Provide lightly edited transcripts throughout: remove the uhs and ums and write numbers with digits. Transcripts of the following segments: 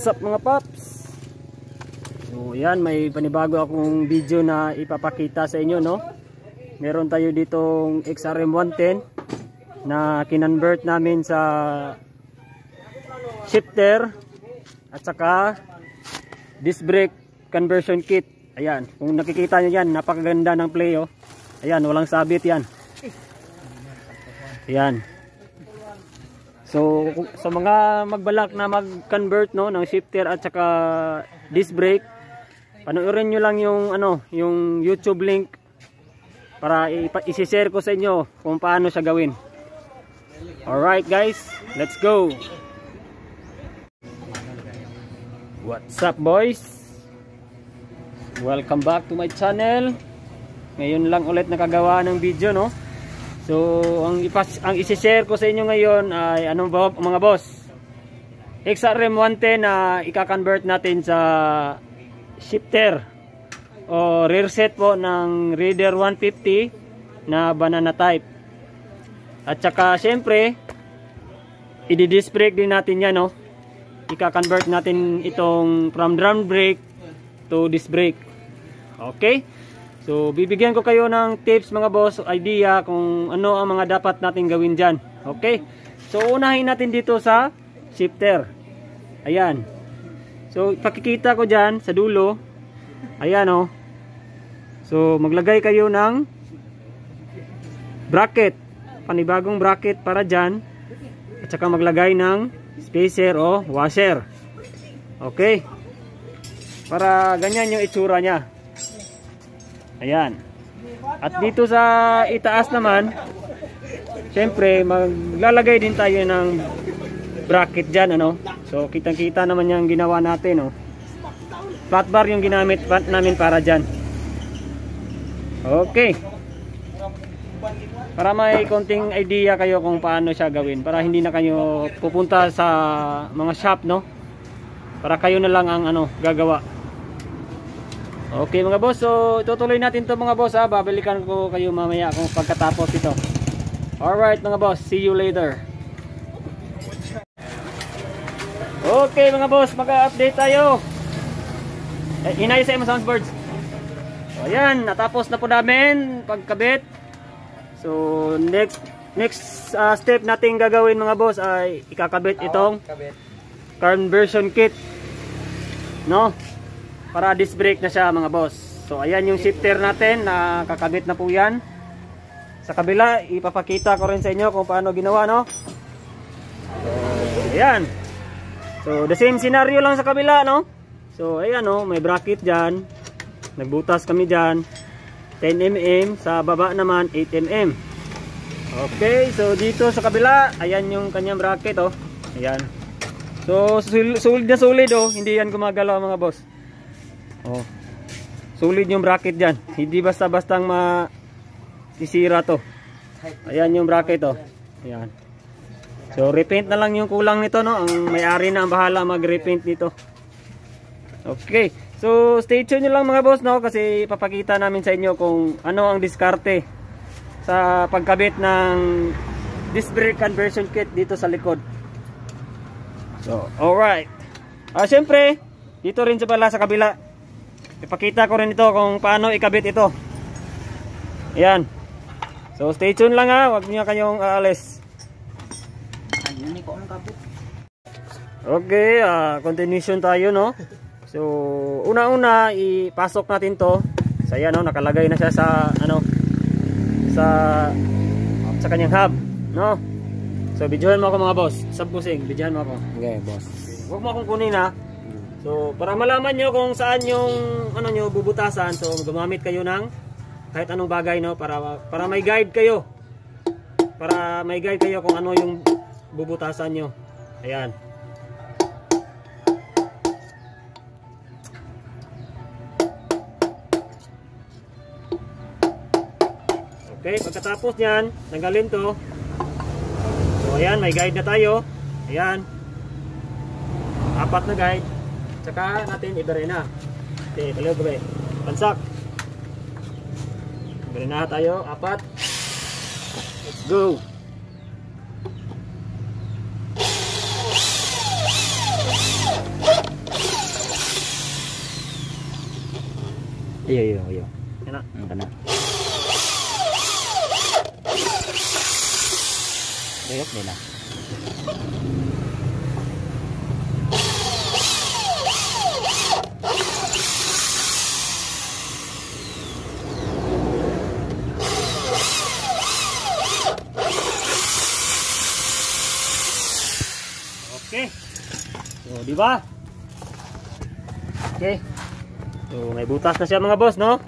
What's up mga paps? So yan, may panibago akong video na ipapakita sa inyo, no? Meron tayo ditong XRM 110 na kinonvert namin sa shifter at saka disc brake conversion kit. Ayan, kung nakikita nyo yan, napakaganda ng play, oh. Ayan, walang sabit yan. Ayan. So sa mga magbalak na mag-convert, no, ng shifter at saka disc brake, panoorin nyo lang yung yung YouTube link para i-share ko sa inyo kung paano siya gawin. Alright guys, let's go. What's up boys? Welcome back to my channel. Ngayon lang ulit nakagawa ng video, no? So ang i-share ko sa inyo ngayon ay anong ba mga boss? XRM 110 na i-convert natin sa shifter o rear set po ng Raider 150 na banana type. At saka syempre i-disc brake din natin yan, no? I-convert natin itong from drum brake to disc brake. Okay? So bibigyan ko kayo ng tips mga boss, idea kung ano ang mga dapat natin gawin dyan. Okay? So unahin natin dito sa shifter. Ayan. So pakikita ko dyan sa dulo. Ayan, oh. So maglagay kayo ng bracket, panibagong bracket para dyan. At saka maglagay ng spacer o washer. Okay? Para ganyan yung itsura nya. Ayan. At dito sa itaas naman, syempre maglalagay din tayo ng bracket dyan, ano. So kitang-kita naman yung ginawa natin, oh. Flat bar yung ginamit namin para dyan. Okay. Para may konting idea kayo kung paano siya gawin, para hindi na kayo pupunta sa mga shop, no. Para kayo na lang ang gagawa. Okay mga boss, so itutuloy natin to mga boss, ha. Babalikan ko kayo mamaya kung pagkatapos ito. Alright mga boss, see you later. Okay mga boss, mag-update tayo. Inayos sa soundboards. So ayan, natapos na po namin pagkabit. So next step natin gagawin mga boss ay ikakabit itong conversion kit, no? Para disc brake na siya mga boss. So ayan yung shifter natin, nakakabit na po yan. Sa kabila ipapakita ko rin sa inyo kung paano ginawa, no? So ayan. So the same scenario lang sa kabila, no? So ayan, no, may bracket dyan. Nagbutas kami dyan 10mm, sa baba naman 8mm. Okay, so dito sa kabila, ayan yung kanyang bracket, oh. Ayan. So solid na solid, oh. Hindi yan gumagalaw mga boss. Oh. Solid yung bracket dyan. Hindi basta-bastang masisira to. Ayan yung bracket, oh. Ayan. So repaint na lang yung kulang nito, no. Ang may-ari na ang bahala mag-repaint nito. Okay. So stay tuned nyo lang mga boss, no, kasi papakita namin sa inyo kung ano ang diskarte sa pagkabit ng disc brake conversion kit dito sa likod. So alright. Syempre dito rin sa kabila ipakita ko rin ito kung paano ikabit ito. Ayan. So stay tuned lang, ha. Huwag niyo kayong aalis. Okay, continuation tayo, no. So una-una ipasok natin to. So ayan, no, nakalagay na siya sa sa kanyang hub, no. So videohan mo ako mga boss. Sabbusing, videohan mo ako. Okay, boss. Huwag mo akong kunin, ha. So para malaman nyo kung saan yung nyo bubutasan, so gumamit kayo ng kahit anong bagay, no, para may guide kayo. Para may guide kayo kung ano yung bubutasan nyo. Ayan. Okay, pagkatapos nyan, tanggalin to. So ayan, may guide na tayo. Ayan. 4 na guide. Tsaka natin ibarena. Okay, kaliw gabi. Pansak. Ibarena tayo, 4. Let's go. Iyo. Yan na. Kana. Dayok nila. Okay. So, di ba? Okay. So, may butas na siya mga boss, no?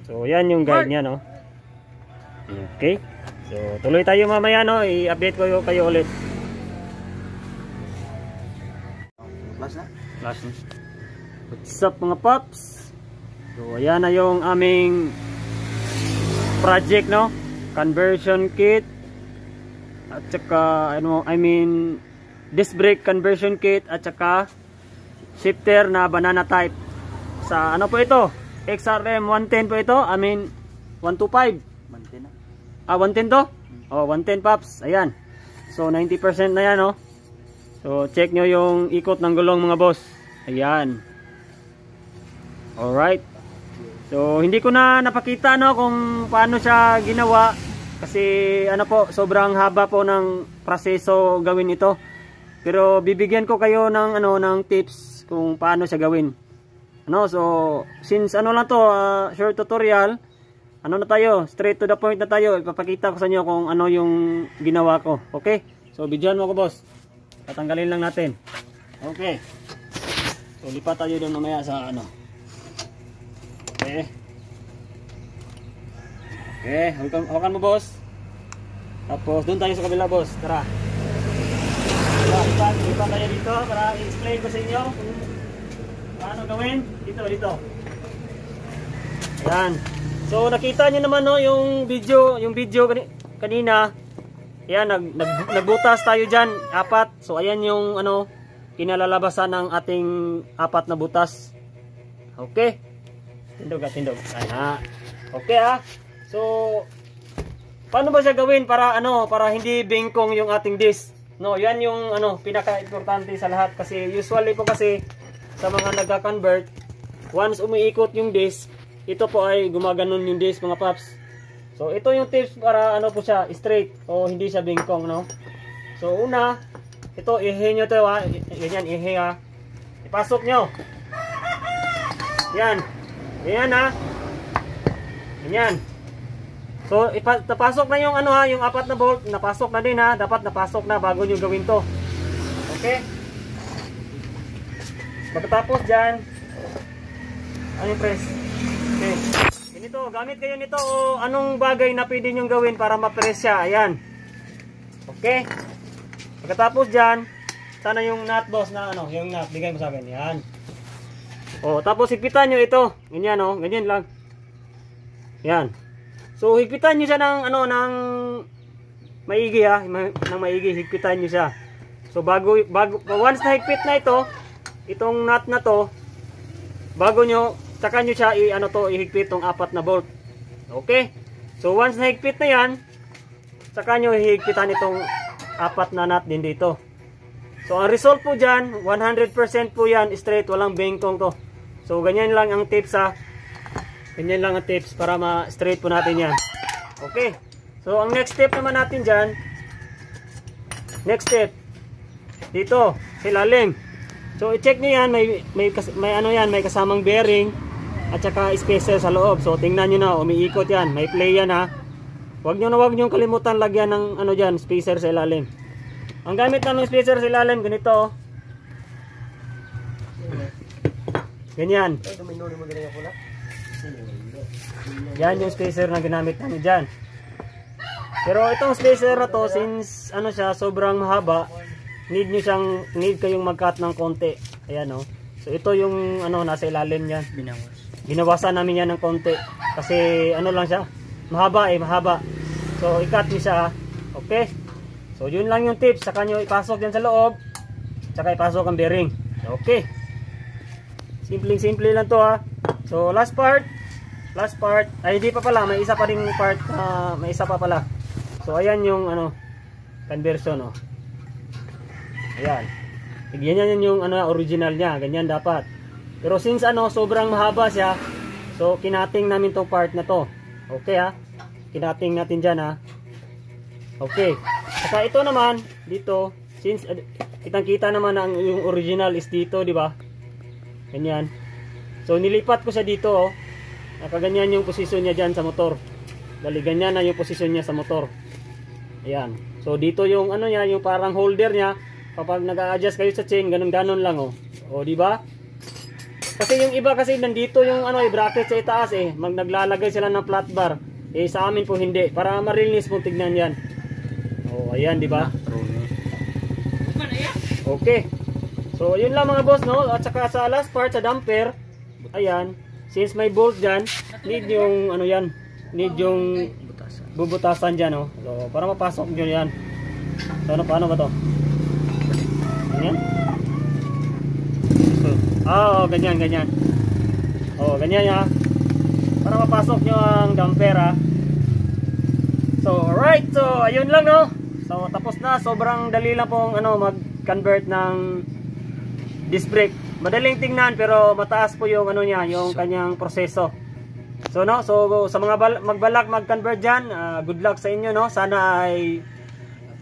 So, yan yung guide niya, no? Okay. So, tuloy tayo mamaya, no? I-update ko kayo ulit. Flash na? Flash na. What's up mga paps? So, ayan na yung aming project, no? Conversion kit. At saka, ano, disc brake conversion kit at saka shifter na banana type. Sa ano po ito? XRM 110 po ito. 125. 110 na. 110 to? Oh, 110 paps. Ayan. So 90% na yan, oh. So check nyo yung ikot ng gulong mga boss. Ayan. Alright. So hindi ko na napakita, no, kung paano siya ginawa kasi ano po, sobrang haba po ng proseso gawin ito. Pero bibigyan ko kayo ng ng tips kung paano siya gawin. So since lang to, short tutorial, na tayo, straight to the point na tayo. Ipapakita ko sa inyo kung ano yung ginawa ko. Okay? So bidyan mo ko, boss. Tatanggalin lang natin. Okay. So lipat tayo doon mamaya sa Okay. Okay, hawakan mo, boss. Tapos doon tayo sa kabila, boss. Tara. Lipat tayo dito para i-explain ko sa inyo kung paano gawin. Dito. Ayan. So nakita nyo naman, no, yung video kanina. Ayan, nagbutas tayo dyan, 4. So ayan yung kinalalabasan ng ating 4 na butas. Okay. Tindog. Ayan. Okay, So paano ba siya gawin para hindi bengkong yung ating disc? No, yan yung pinaka-importante sa lahat kasi usually po kasi sa mga nagka-convert, once umiikot yung disc, ito po ay gumaganon yung disc mga paps. So ito yung tips para po siya straight o hindi siya bengkong, no. So una, ito ihe nyo to, ganyan ihe, ipasok nyo. Yan. Ganyan, Ganyan. So napasok na yung yung 4 na bolt, napasok na din, dapat napasok na bago nyo gawin to. Okay? Pagkatapos diyan, press. Okay. Ganito, gamit kayo nito o anong bagay na pwede nyo gawin para ma-press siya. Ayan. Okay? Pagkatapos diyan, sana yung nut, boss, na yung nut, bigay mo sa akin. Yan. Tapos higpitan nyo ito. Ganyan, ganyan lang. Yan. So higpitan niyo siya ng ng maigi, ng maigi, higpitan niyo siya. So bago once na higpit na itong nut na to, bago nyo tsaka nyo siya ihigpit tong 4 na bolt. Okay? So once na higpit na yan, tsaka nyo hihigpitan itong 4 na nut din dito. So ang result po diyan, 100% po yan straight, walang bengkong to. So ganyan lang ang tips, ganyan lang ang tips para ma-straight po natin yan. Okay. So ang next step naman natin dyan, dito sa ilalim. So i-check nyo yan, may kasamang bearing at saka spacer sa loob. So tingnan nyo na, umiikot yan, may play yan, Huwag nyo kalimutan lagyan ng dyan, spacer sa ilalim. Ang gamit ng spacer sa ilalim, ganito. Ganyan. Yan yung spacer na ginamit namin dyan. Pero itong spacer na to, since siya sobrang mahaba, need kayong mag-cut ng konti. Ayan, So ito yung nasa ilalim niyan. Binawasan namin yan ng konti. Kasi lang siya, mahaba. So i-cut niyo siya, Okay? So yun lang yung tips. Saka nyo ipasok dyan sa loob, saka ipasok ang bearing. Okay. Simple lang to, So last part, ay hindi pa pala, may isa pa ding part, may isa pa pala. So ayan yung conversion, Ayan. Ganyan yung original niya, ganyan dapat. Pero since sobrang mahaba siya, So kinating namin tong part na to. Okay ha. Kinating natin dyan ha. Okay. Saka ito naman dito, since kitang-kita naman ang yung original is dito, di ba? Ganyan. So nilipat ko siya dito oh. Nakaganyan yung posisyon niya diyan sa motor. Bali ganyan na yung posisyon niya sa motor. Ayan. So dito yung ano niya, yung parang holder niya. Kapag nag-a-adjust kayo sa chain, ganun-ganon lang oh. O di ba? Kasi yung iba kasi nandito yung ano, bracket sa itaas eh. Naglalagay sila ng flat bar. Eh sa amin po hindi. Para marilis mo tignan yan. Oh, ayan di ba? Okay. So yun lang mga boss no. At saka sa last part sa damper, ayan, since may bolt diyan, need yung ano yan, need yung bubutasan diyan no. So para mapasok niyo yan. So ano paano ba to? Ganyan? Oh, ganyan, ganyan. Oh, ganyan ya. Para mapasok nyo ang damper ha. So, alright. So, ayun lang no. So, tapos na. Sobrang dali lang pong ano, mag-convert ng disc brake. Madaling tingnan pero mataas po yung ano niya, yung kanyang proseso. So, no. So, sa mga magbalak mag-convert dyan, good luck sa inyo no. Sana ay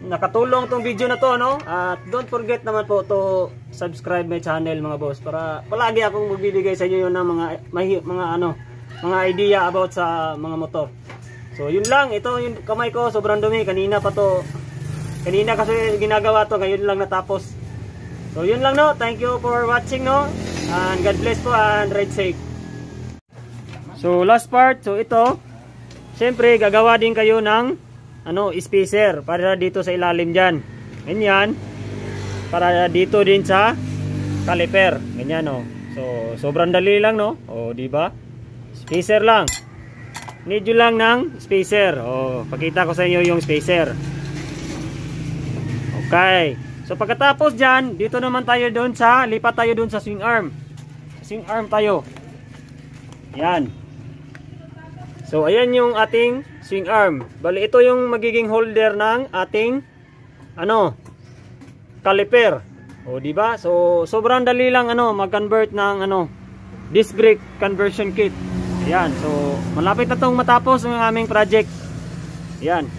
nakatulong tong video na to no. At don't forget naman po to subscribe my channel mga boss para palagi akong magbibigay sa inyo ng mga idea about sa mga motor. So yun lang, ito yung kamay ko sobrang dumi kanina pa to. Kanina kasi ginagawa to, ngayon lang natapos. So yun lang no. Thank you for watching no. And God bless po and ride safe. So last part, so ito syempre gagawa din kayo ng ano, spacer para dito sa ilalim diyan. Ganyan. Para dito din sa caliper. Ganyan oh. So sobrang dali lang no. Oh, di ba? Spacer lang. Need you lang ng spacer. Oh, pakita ko sa inyo yung spacer. Okay. So pagkatapos diyan, dito naman tayo doon sa lipat tayo doon sa swing arm. Swing arm tayo. Yan. So ayan yung ating swing arm. Bali ito yung magiging holder ng ating ano, caliper. O di ba? So sobrang dali lang ano mag-convert ng ano disc brake conversion kit. Ayan. So malapit na tong matapos ang aming project. Ayan.